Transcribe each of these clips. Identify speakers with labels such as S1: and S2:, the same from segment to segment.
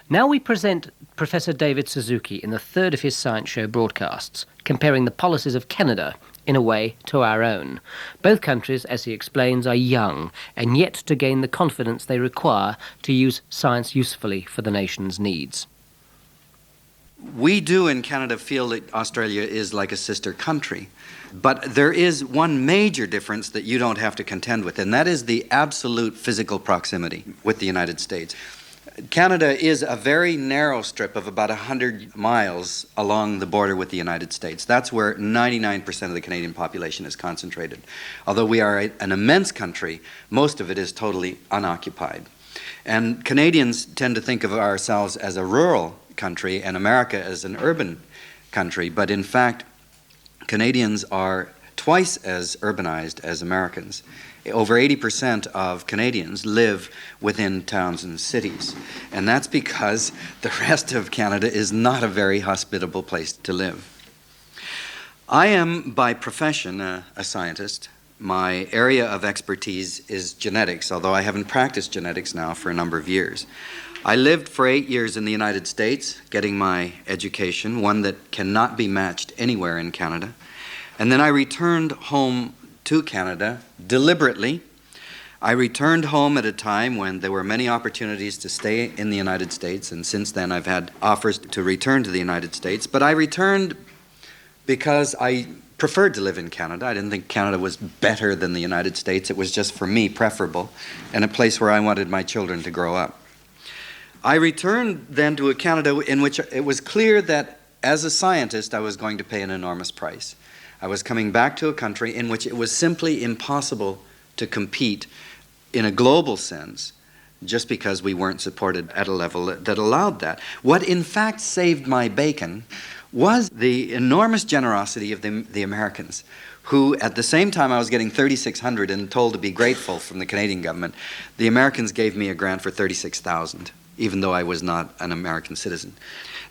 S1: Now we present Professor David Suzuki in the third of his science show broadcasts, comparing the policies of Canada, in a way, to our own. Both countries, as he explains, are young and yet to gain the confidence they require to use science usefully for the nation's needs.
S2: We do in Canada feel that Australia is like a sister country, but there is one major difference that you don't have to contend with, and that is the absolute physical proximity with the United States. Canada is a very narrow strip of about 100 miles along the border with the United States. That's where 99% of the Canadian population is concentrated. Although we are an immense country, most of it is totally unoccupied. And Canadians tend to think of ourselves as a rural country and America as an urban country, but in fact, Canadians are twice as urbanized as Americans. Over 80% of Canadians live within towns and cities, and that's because the rest of Canada is not a very hospitable place to live. I am, by profession, a scientist. My area of expertise is genetics, although I haven't practiced genetics now for a number of years. I lived for 8 years in the United States, getting my education, one that cannot be matched anywhere in Canada. And then I returned home to Canada deliberately. I returned home at a time when there were many opportunities to stay in the United States, and since then I've had offers to return to the United States. But I returned because I preferred to live in Canada. I didn't think Canada was better than the United States. It was just, for me, preferable, and a place where I wanted my children to grow up. I returned then to a Canada in which it was clear that as a scientist I was going to pay an enormous price. I was coming back to a country in which it was simply impossible to compete in a global sense just because we weren't supported at a level that allowed that. What in fact saved my bacon was the enormous generosity of the Americans, who at the same time I was getting $3,600 and told to be grateful from the Canadian government, the Americans gave me a grant for $36,000, even though I was not an American citizen.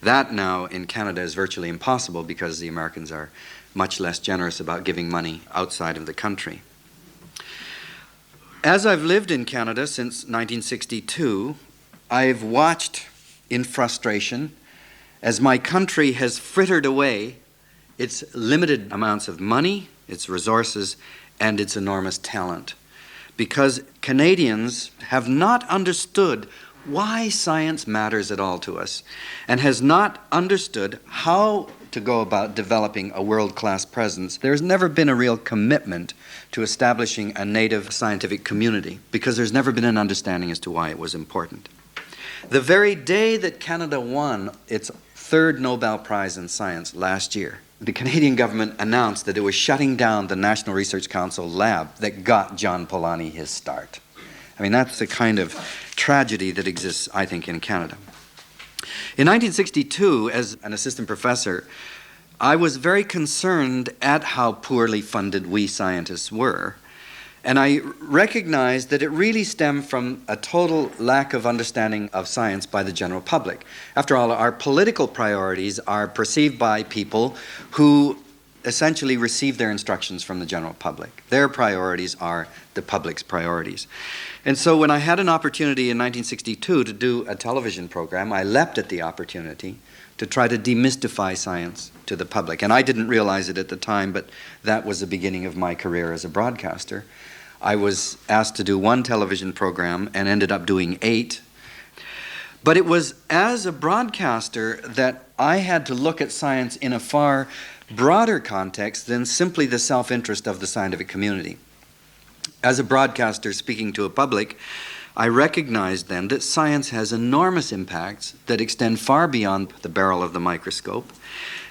S2: That now in Canada is virtually impossible because the Americans are much less generous about giving money outside of the country. As I've lived in Canada since 1962, I've watched in frustration as my country has frittered away its limited amounts of money, its resources, and its enormous talent, because Canadians have not understood why science matters at all to us, and has not understood how to go about developing a world-class presence. There's never been a real commitment to establishing a native scientific community because there's never been an understanding as to why it was important. The very day that Canada won its third Nobel Prize in Science last year, the Canadian government announced that it was shutting down the National Research Council lab that got John Polanyi his start. I mean, that's the kind of tragedy that exists, I think, in Canada. In 1962, as an assistant professor, I was very concerned at how poorly funded we scientists were, and I recognized that it really stemmed from a total lack of understanding of science by the general public. After all, our political priorities are perceived by people who essentially receive their instructions from the general public. Their priorities are the public's priorities. And so when I had an opportunity in 1962 to do a television program, I leapt at the opportunity to try to demystify science to the public. And I didn't realize it at the time, but that was the beginning of my career as a broadcaster. I was asked to do one television program and ended up doing 8. But it was as a broadcaster that I had to look at science in a far broader context than simply the self-interest of the scientific community. As a broadcaster speaking to a public, I recognized then that science has enormous impacts that extend far beyond the barrel of the microscope,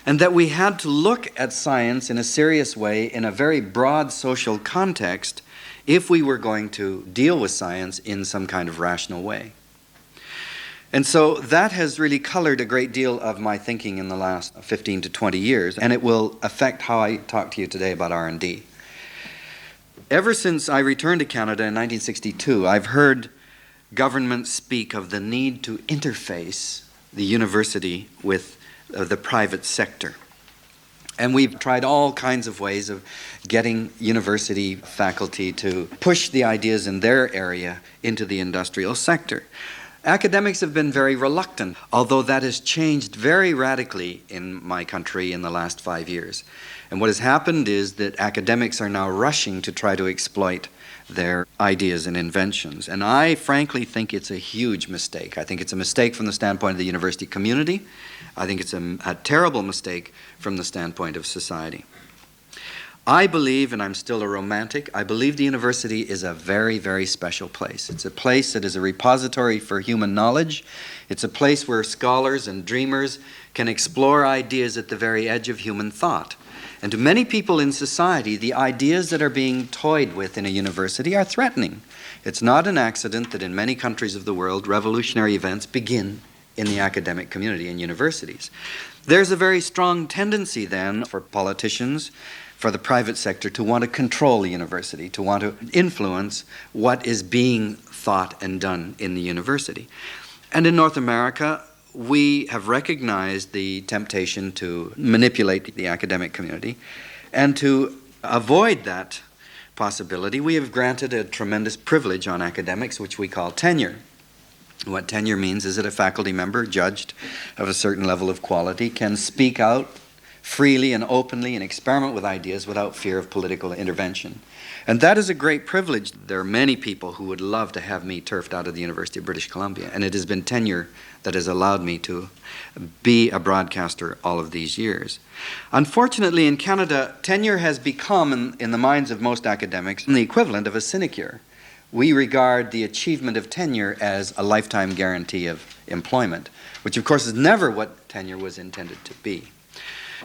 S2: and that we had to look at science in a serious way in a very broad social context if we were going to deal with science in some kind of rational way. And so that has really colored a great deal of my thinking in the last 15 to 20 years, and it will affect how I talk to you today about R&D. Ever since I returned to Canada in 1962, I've heard governments speak of the need to interface the university with the private sector. And we've tried all kinds of ways of getting university faculty to push the ideas in their area into the industrial sector. Academics have been very reluctant, although that has changed very radically in my country in the last 5 years. And what has happened is that academics are now rushing to try to exploit their ideas and inventions. And I frankly think it's a huge mistake. I think it's a mistake from the standpoint of the university community. I think it's a terrible mistake from the standpoint of society. I believe, and I'm still a romantic, I believe the university is a very, very special place. It's a place that is a repository for human knowledge. It's a place where scholars and dreamers can explore ideas at the very edge of human thought. And to many people in society, the ideas that are being toyed with in a university are threatening. It's not an accident that in many countries of the world, revolutionary events begin in the academic community in universities. There's a very strong tendency then for politicians, for the private sector to want to control the university, to want to influence what is being thought and done in the university. And in North America, we have recognized the temptation to manipulate the academic community. And to avoid that possibility, we have granted a tremendous privilege on academics, which we call tenure. What tenure means is that a faculty member, judged of a certain level of quality, can speak out freely and openly and experiment with ideas without fear of political intervention. And that is a great privilege. There are many people who would love to have me turfed out of the University of British Columbia, and it has been tenure that has allowed me to be a broadcaster all of these years. Unfortunately, in Canada, tenure has become, in the minds of most academics, the equivalent of a sinecure. We regard the achievement of tenure as a lifetime guarantee of employment, which of course is never what tenure was intended to be.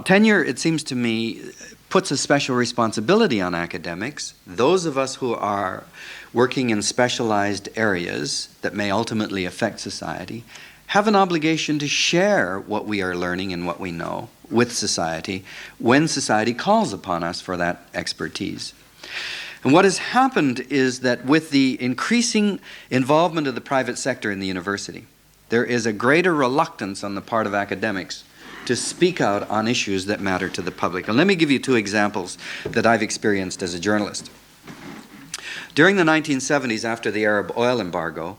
S2: Tenure, it seems to me, puts a special responsibility on academics. Those of us who are working in specialized areas that may ultimately affect society have an obligation to share what we are learning and what we know with society when society calls upon us for that expertise. And what has happened is that with the increasing involvement of the private sector in the university, there is a greater reluctance on the part of academics to speak out on issues that matter to the public. And let me give you two examples that I've experienced as a journalist. During the 1970s, after the Arab oil embargo,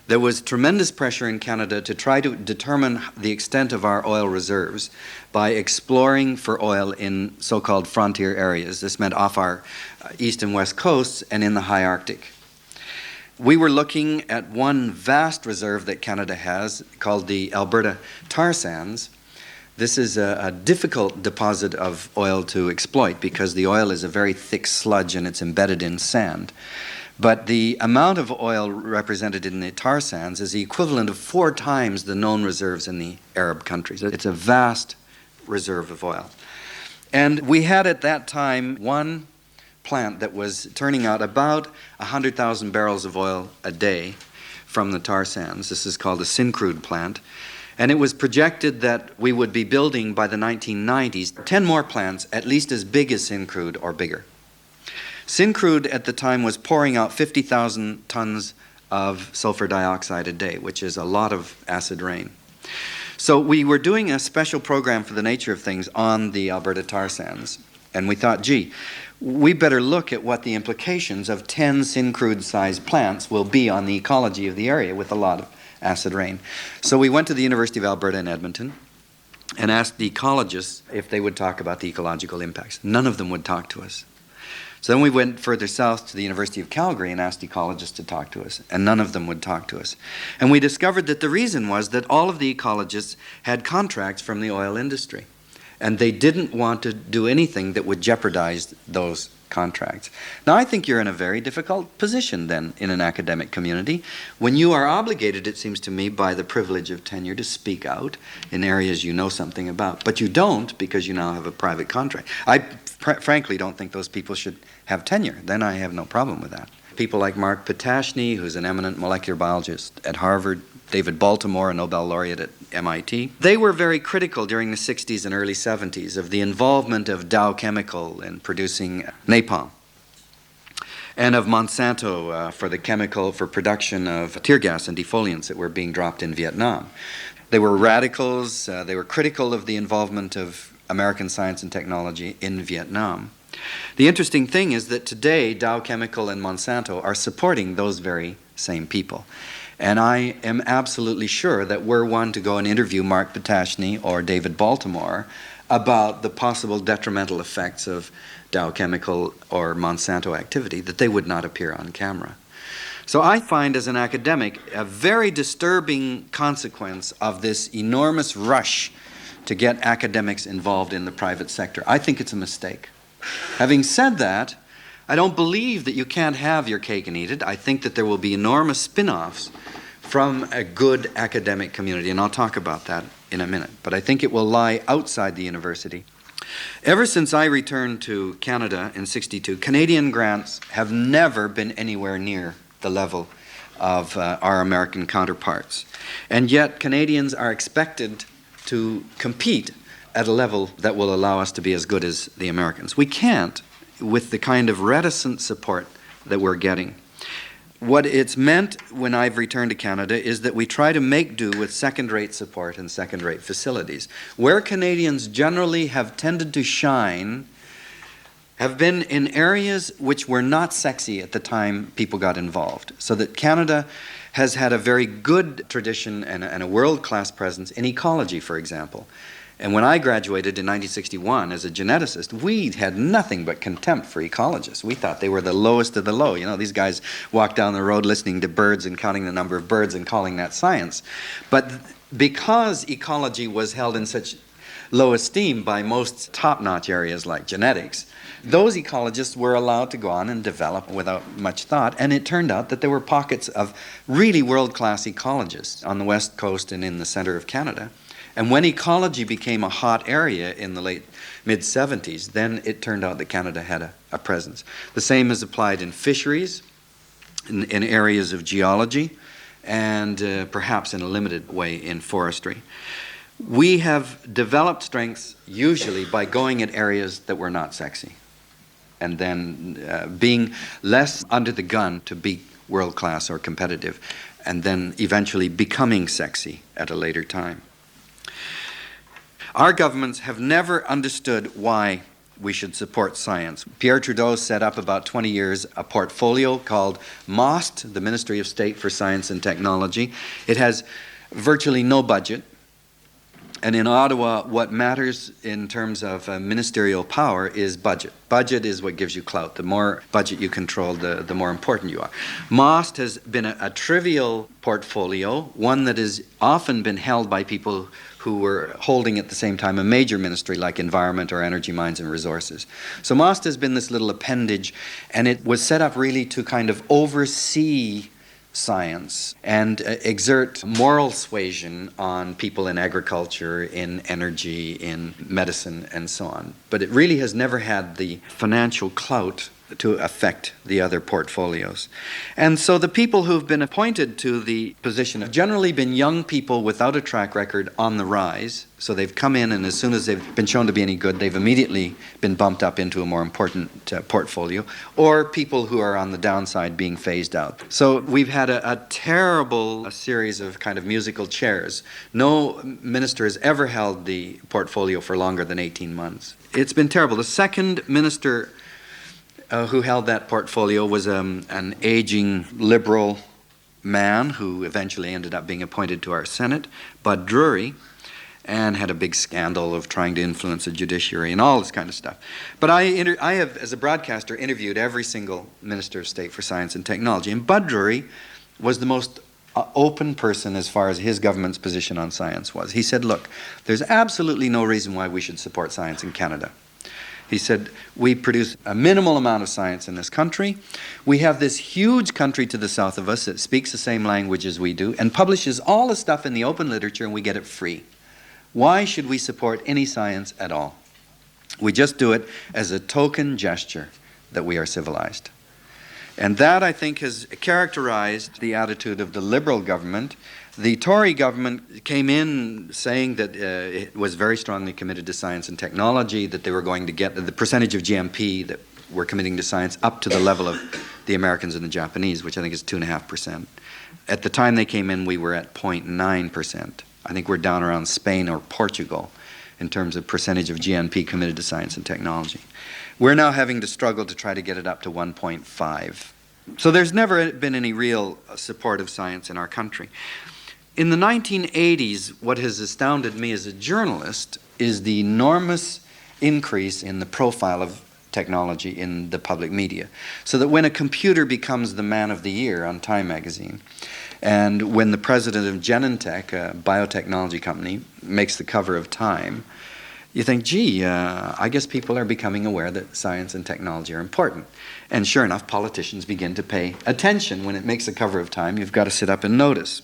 S2: there was tremendous pressure in Canada to try to determine the extent of our oil reserves by exploring for oil in so-called frontier areas. This meant off our east and west coasts and in the high Arctic. We were looking at one vast reserve that Canada has called the Alberta tar sands. This is a difficult deposit of oil to exploit because the oil is a very thick sludge and it's embedded in sand. But the amount of oil represented in the tar sands is the equivalent of 4 times the known reserves in the Arab countries. It's a vast reserve of oil. And we had at that time one plant that was turning out about 100,000 barrels of oil a day from the tar sands. This is called a Syncrude plant. And it was projected that we would be building by the 1990s 10 more plants at least as big as Syncrude or bigger. Syncrude at the time was pouring out 50,000 tons of sulfur dioxide a day, which is a lot of acid rain. So we were doing a special program for the nature of things on the Alberta tar sands. And we thought, gee, we better look at what the implications of 10 Syncrude-sized plants will be on the ecology of the area with a lot of acid rain. So we went to the University of Alberta in Edmonton and asked the ecologists if they would talk about the ecological impacts. None of them would talk to us. So then we went further south to the University of Calgary and asked ecologists to talk to us, and none of them would talk to us. And we discovered that the reason was that all of the ecologists had contracts from the oil industry, and they didn't want to do anything that would jeopardize those contracts. Now, I think you're in a very difficult position then in an academic community when you are obligated, it seems to me, by the privilege of tenure to speak out in areas you know something about. But you don't because you now have a private contract. I frankly don't think those people should have tenure. Then I have no problem with that. People like Mark Potashny, who's an eminent molecular biologist at Harvard, David Baltimore, a Nobel laureate at MIT. They were very critical during the 60s and early 70s of the involvement of Dow Chemical in producing napalm and of Monsanto for production of tear gas and defoliants that were being dropped in Vietnam. They were radicals. They were critical of the involvement of American science and technology in Vietnam. The interesting thing is that today Dow Chemical and Monsanto are supporting those very same people. And I am absolutely sure that we're one to go and interview Mark Potashny or David Baltimore about the possible detrimental effects of Dow Chemical or Monsanto activity, that they would not appear on camera. So I find as an academic a very disturbing consequence of this enormous rush to get academics involved in the private sector. I think it's a mistake. Having said that, I don't believe that you can't have your cake and eat it. I think that there will be enormous spin-offs from a good academic community, and I'll talk about that in a minute. But I think it will lie outside the university. Ever since I returned to Canada in '62, Canadian grants have never been anywhere near the level of our American counterparts. And yet Canadians are expected to compete at a level that will allow us to be as good as the Americans. We can't with the kind of reticent support that we're getting. What it's meant when I've returned to Canada is that we try to make do with second-rate support and second-rate facilities. Where Canadians generally have tended to shine have been in areas which were not sexy at the time people got involved. So that Canada has had a very good tradition and a world-class presence in ecology, for example. And when I graduated in 1961 as a geneticist, we had nothing but contempt for ecologists. We thought they were the lowest of the low. You know, these guys walk down the road listening to birds and counting the number of birds and calling that science. But because ecology was held in such low esteem by most top-notch areas like genetics, those ecologists were allowed to go on and develop without much thought, and it turned out that there were pockets of really world-class ecologists on the west coast and in the center of Canada. And when ecology became a hot area in the late mid-70s, then it turned out that Canada had a presence. The same is applied in fisheries, in areas of geology, and perhaps in a limited way in forestry. We have developed strengths usually by going at areas that were not sexy, and then being less under the gun to be world-class or competitive, and then eventually becoming sexy at a later time. Our governments have never understood why we should support science. Pierre Trudeau set up about 20 years a portfolio called MOST, the Ministry of State for Science and Technology. It has virtually no budget. And in Ottawa, what matters in terms of ministerial power is budget. Budget is what gives you clout. The more budget you control, the more important you are. MOST has been a trivial portfolio, one that has often been held by people who were holding at the same time a major ministry like environment or energy, mines and resources. So MOST has been this little appendage, and it was set up really to kind of oversee science and exert moral suasion on people in agriculture, in energy, in medicine, and so on. But it really has never had the financial clout to affect the other portfolios. And so the people who've been appointed to the position have generally been young people without a track record on the rise. So they've come in, and as soon as they've been shown to be any good, they've immediately been bumped up into a more important portfolio, or people who are on the downside being phased out. So we've had a terrible series of kind of musical chairs. No minister has ever held the portfolio for longer than 18 months. It's been terrible. The second minister who held that portfolio was an aging liberal man who eventually ended up being appointed to our Senate, Bud Drury, and had a big scandal of trying to influence the judiciary and all this kind of stuff. But I have, as a broadcaster, interviewed every single Minister of State for Science and Technology, and Bud Drury was the most open person as far as his government's position on science was. He said, look, there's absolutely no reason why we should support science in Canada. He said, we produce a minimal amount of science in this country. We have this huge country to the south of us that speaks the same language as we do and publishes all the stuff in the open literature, and we get it free. Why should we support any science at all? We just do it as a token gesture that we are civilized. And that, I think, has characterized the attitude of the Liberal government. The Tory government came in saying that it was very strongly committed to science and technology, that they were going to get the percentage of GMP that we're committing to science up to the level of the Americans and the Japanese, which I think is 2.5%. At the time they came in, we were at 0.9%. I think we're down around Spain or Portugal in terms of percentage of GNP committed to science and technology. We're now having to struggle to try to get it up to 1.5. So there's never been any real support of science in our country. In the 1980s, what has astounded me as a journalist is the enormous increase in the profile of technology in the public media. So that when a computer becomes the man of the year on Time magazine, and when the president of Genentech, a biotechnology company, makes the cover of Time, you think, gee, I guess people are becoming aware that science and technology are important. And sure enough, politicians begin to pay attention. When it makes the cover of Time, you've got to sit up and notice.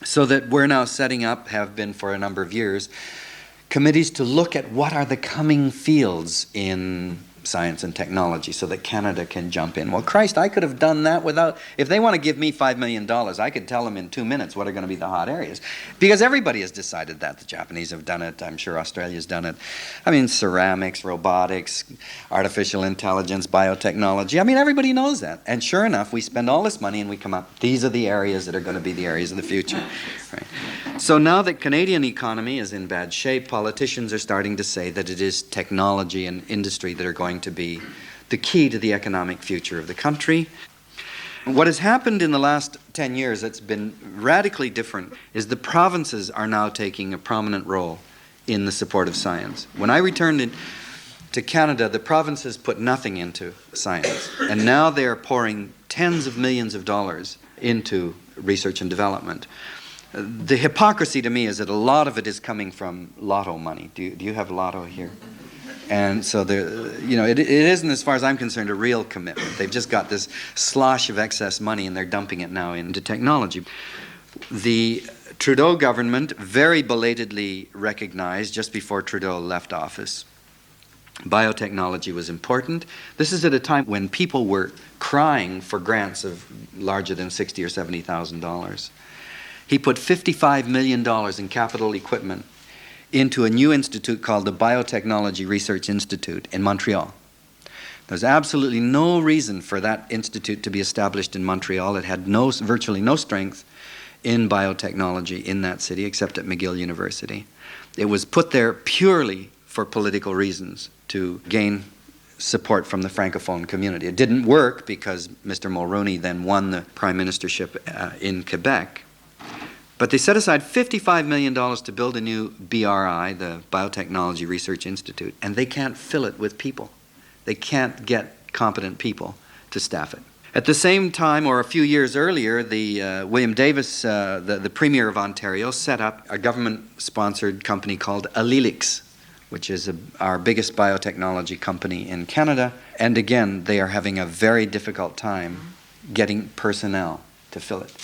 S2: So that we're now setting up, have been for a number of years, committees to look at what are the coming fields in science and technology so that Canada can jump in. Well, Christ, I could have done that without, if they want to give me $5 million, I could tell them in 2 minutes what are going to be the hot areas. Because everybody has decided that. The Japanese have done it. I'm sure Australia's done it. I mean, ceramics, robotics, artificial intelligence, biotechnology. I mean, everybody knows that. And sure enough, we spend all this money and we come up, these are the areas that are going to be the areas of the future. Right? So now that Canadian economy is in bad shape, politicians are starting to say that it is technology and industry that are going to be the key to the economic future of the country. What has happened in the last 10 years that's been radically different is the provinces are now taking a prominent role in the support of science. When I returned to Canada, the provinces put nothing into science, and now they are pouring tens of millions of dollars into research and development. The hypocrisy to me is that a lot of it is coming from lotto money. Do you have lotto here? And so it isn't, as far as I'm concerned, a real commitment. They've just got this slosh of excess money and they're dumping it now into technology. The Trudeau government very belatedly recognized, just before Trudeau left office, biotechnology was important. This is at a time when people were crying for grants of larger than $60,000 or $70,000. He put $55 million in capital equipment into a new institute called the Biotechnology Research Institute in Montreal. There's absolutely no reason for that institute to be established in Montreal. It had virtually no strength in biotechnology in that city except at McGill University. It was put there purely for political reasons to gain support from the Francophone community. It didn't work because Mr. Mulroney then won the prime ministership in Quebec. But they set aside $55 million to build a new BRI, the Biotechnology Research Institute, and they can't fill it with people. They can't get competent people to staff it. At the same time, or a few years earlier, William Davis, the Premier of Ontario, set up a government-sponsored company called Allelix, which is our biggest biotechnology company in Canada. And again, they are having a very difficult time getting personnel to fill it.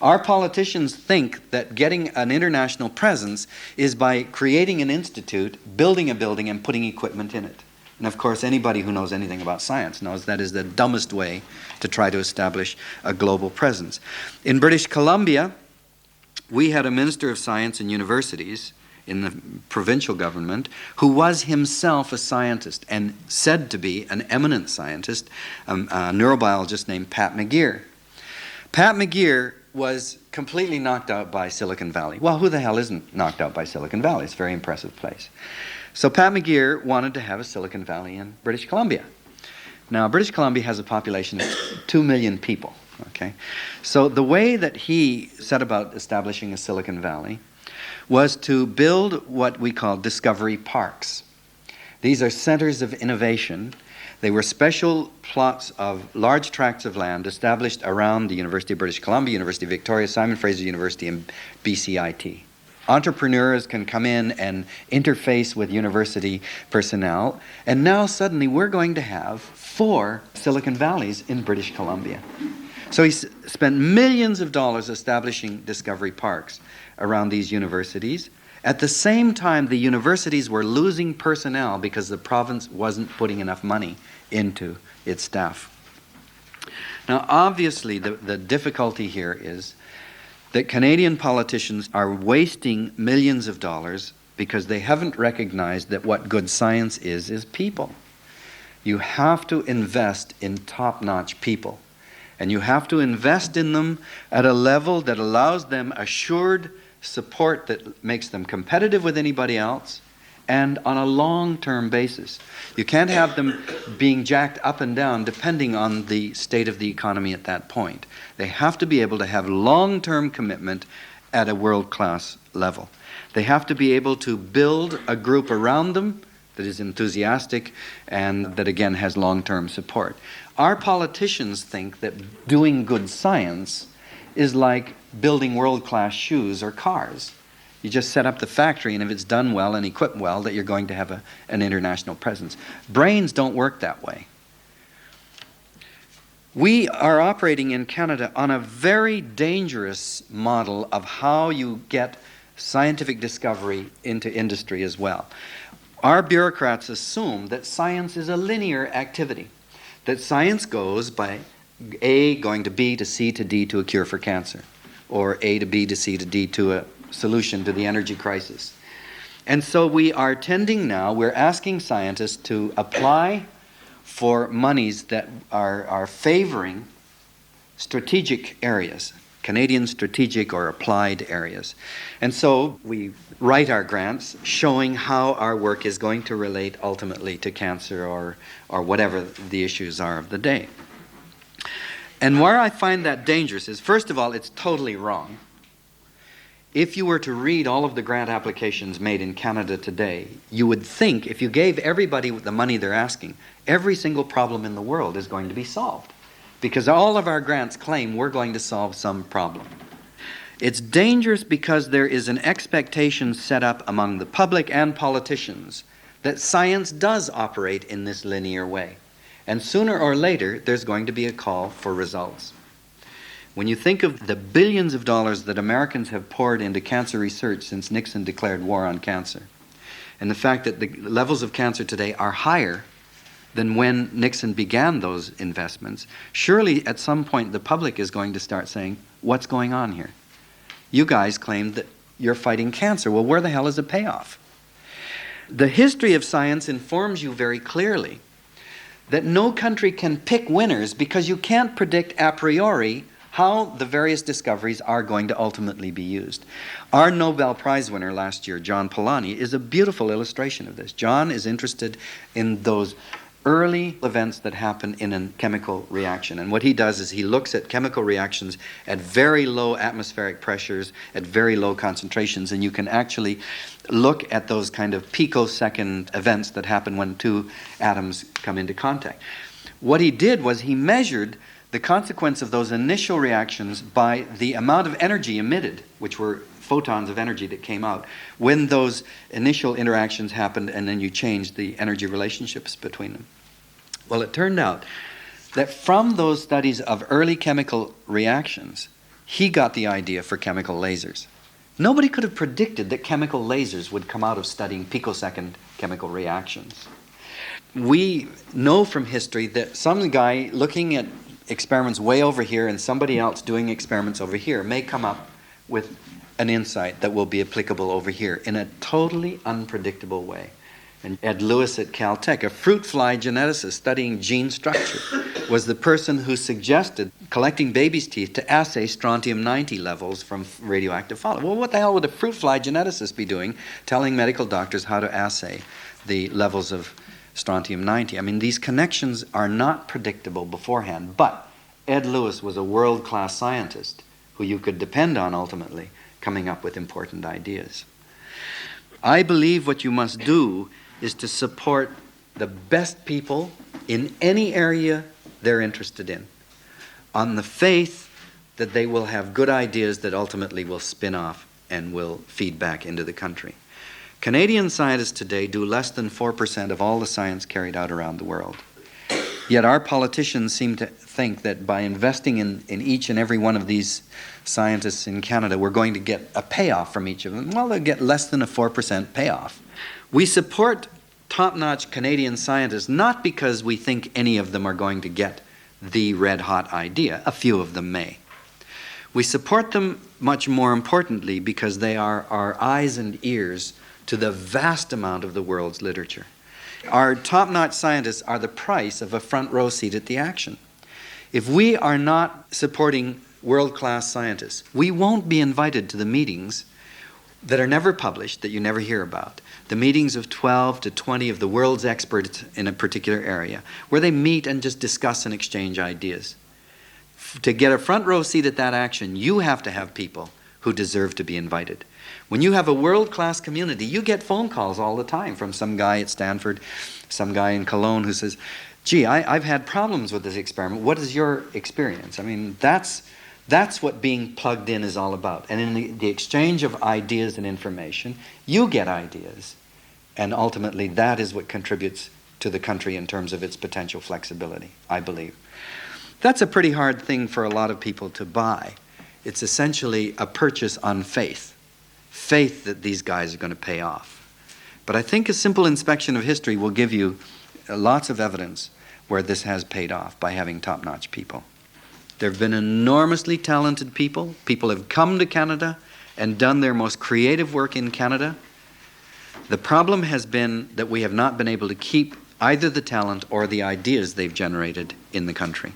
S2: Our politicians think that getting an international presence is by creating an institute, building a building, and putting equipment in it. And of course, anybody who knows anything about science knows that is the dumbest way to try to establish a global presence. In British Columbia, we had a Minister of Science and Universities in the provincial government who was himself a scientist and said to be an eminent scientist, a neurobiologist named Pat McGeer. Pat McGeer was completely knocked out by Silicon Valley. Well, who the hell isn't knocked out by Silicon Valley? It's a very impressive place. So Pat McGeer wanted to have a Silicon Valley in British Columbia. Now, British Columbia has a population of 2 million people, okay? So the way that he set about establishing a Silicon Valley was to build what we call discovery parks. These are centers of innovation. They were special plots of large tracts of land established around the University of British Columbia, University of Victoria, Simon Fraser University, and BCIT. Entrepreneurs can come in and interface with university personnel, and now suddenly we're going to have 4 Silicon Valleys in British Columbia. So he spent millions of dollars establishing discovery parks around these universities. At the same time, the universities were losing personnel because the province wasn't putting enough money into its staff. Now, obviously, the difficulty here is that Canadian politicians are wasting millions of dollars because they haven't recognized that what good science is people. You have to invest in top-notch people, and you have to invest in them at a level that allows them assured support that makes them competitive with anybody else and on a long-term basis. You can't have them being jacked up and down depending on the state of the economy at that point. They have to be able to have long-term commitment at a world-class level. They have to be able to build a group around them that is enthusiastic and that, again, has long-term support. Our politicians think that doing good science is like building world-class shoes or cars. You just set up the factory, and if it's done well and equipped well, that you're going to have an international presence. Brains don't work that way. We are operating in Canada on a very dangerous model of how you get scientific discovery into industry as well. Our bureaucrats assume that science is a linear activity, that science goes by A going to B to C to D to a cure for cancer, or A to B to C to D to a solution to the energy crisis. And so we are we're asking scientists to apply for monies that are favoring strategic areas, Canadian strategic or applied areas. And so we write our grants showing how our work is going to relate ultimately to cancer or whatever the issues are of the day. And where I find that dangerous is, first of all, it's totally wrong. If you were to read all of the grant applications made in Canada today, you would think if you gave everybody the money they're asking, every single problem in the world is going to be solved. Because all of our grants claim we're going to solve some problem. It's dangerous because there is an expectation set up among the public and politicians that science does operate in this linear way. And sooner or later, there's going to be a call for results. When you think of the billions of dollars that Americans have poured into cancer research since Nixon declared war on cancer, and the fact that the levels of cancer today are higher than when Nixon began those investments, surely at some point the public is going to start saying, what's going on here? You guys claimed that you're fighting cancer. Well, where the hell is the payoff? The history of science informs you very clearly that no country can pick winners because you can't predict a priori how the various discoveries are going to ultimately be used. Our Nobel Prize winner last year, John Polanyi, is a beautiful illustration of this. John is interested in those early events that happen in a chemical reaction. And what he does is he looks at chemical reactions at very low atmospheric pressures, at very low concentrations, and you can actually look at those kind of picosecond events that happen when two atoms come into contact. What he did was he measured the consequence of those initial reactions by the amount of energy emitted, which were photons of energy that came out, when those initial interactions happened, and then you changed the energy relationships between them. Well, it turned out that from those studies of early chemical reactions, he got the idea for chemical lasers. Nobody could have predicted that chemical lasers would come out of studying picosecond chemical reactions. We know from history that some guy looking at experiments way over here and somebody else doing experiments over here may come up with an insight that will be applicable over here in a totally unpredictable way. And Ed Lewis at Caltech, a fruit fly geneticist studying gene structure, was the person who suggested collecting babies' teeth to assay strontium-90 levels from radioactive fallout. Well, what the hell would a fruit fly geneticist be doing telling medical doctors how to assay the levels of strontium-90? I mean, these connections are not predictable beforehand, but Ed Lewis was a world-class scientist who you could depend on ultimately coming up with important ideas. I believe what you must do is to support the best people in any area they're interested in, on the faith that they will have good ideas that ultimately will spin off and will feed back into the country. Canadian scientists today do less than 4% of all the science carried out around the world. Yet our politicians seem to think that by investing in each and every one of these scientists in Canada, we're going to get a payoff from each of them. Well, they'll get less than a 4% payoff. We support top-notch Canadian scientists not because we think any of them are going to get the red-hot idea. A few of them may. We support them much more importantly because they are our eyes and ears to the vast amount of the world's literature. Our top-notch scientists are the price of a front-row seat at the action. If we are not supporting world-class scientists, we won't be invited to the meetings that are never published, that you never hear about. The meetings of 12 to 20 of the world's experts in a particular area, where they meet and just discuss and exchange ideas. To get a front row seat at that action, you have to have people who deserve to be invited. When you have a world-class community, you get phone calls all the time from some guy at Stanford, some guy in Cologne who says, gee, I've had problems with this experiment. What is your experience? I mean, that's what being plugged in is all about. And in the exchange of ideas and information, you get ideas. And ultimately, that is what contributes to the country in terms of its potential flexibility, I believe. That's a pretty hard thing for a lot of people to buy. It's essentially a purchase on faith. Faith that these guys are going to pay off. But I think a simple inspection of history will give you lots of evidence where this has paid off by having top-notch people. There have been enormously talented people. People have come to Canada and done their most creative work in Canada. The problem has been that we have not been able to keep either the talent or the ideas they've generated in the country.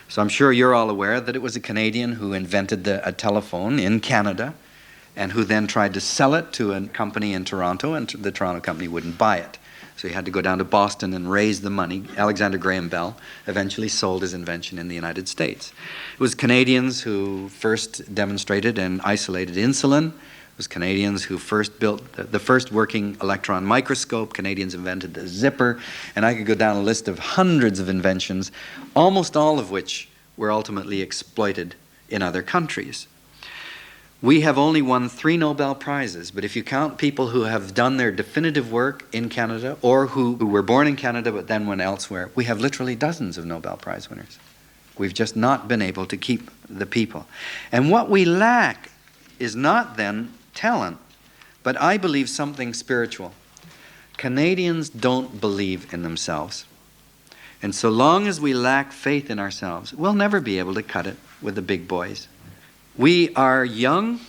S2: So I'm sure you're all aware that it was a Canadian who invented a telephone in Canada and who then tried to sell it to a company in Toronto, and the Toronto company wouldn't buy it. So he had to go down to Boston and raise the money. Alexander Graham Bell eventually sold his invention in the United States. It was Canadians who first demonstrated and isolated insulin. It was Canadians who first built the first working electron microscope. Canadians invented the zipper. And I could go down a list of hundreds of inventions, almost all of which were ultimately exploited in other countries. We have only won 3 Nobel Prizes, but if you count people who have done their definitive work in Canada or who were born in Canada but then went elsewhere, we have literally dozens of Nobel Prize winners. We've just not been able to keep the people. And what we lack is not then talent, but I believe something spiritual. Canadians don't believe in themselves. And so long as we lack faith in ourselves, we'll never be able to cut it with the big boys. We are young.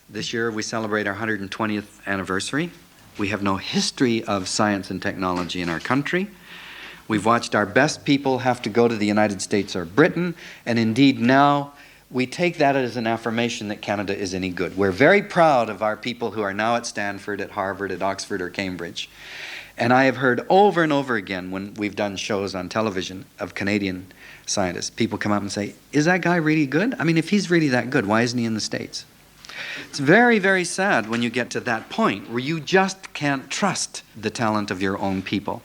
S2: This year we celebrate our 120th anniversary. We have no history of science and technology in our country. We've watched our best people have to go to the United States or Britain, and indeed now we take that as an affirmation that Canada is any good. We're very proud of our people who are now at Stanford, at Harvard, at Oxford, or Cambridge. And I have heard over and over again when we've done shows on television of Canadian scientists, people come up and say, is that guy really good? I mean, if he's really that good, why isn't he in the States? It's very, very sad when you get to that point where you just can't trust the talent of your own people.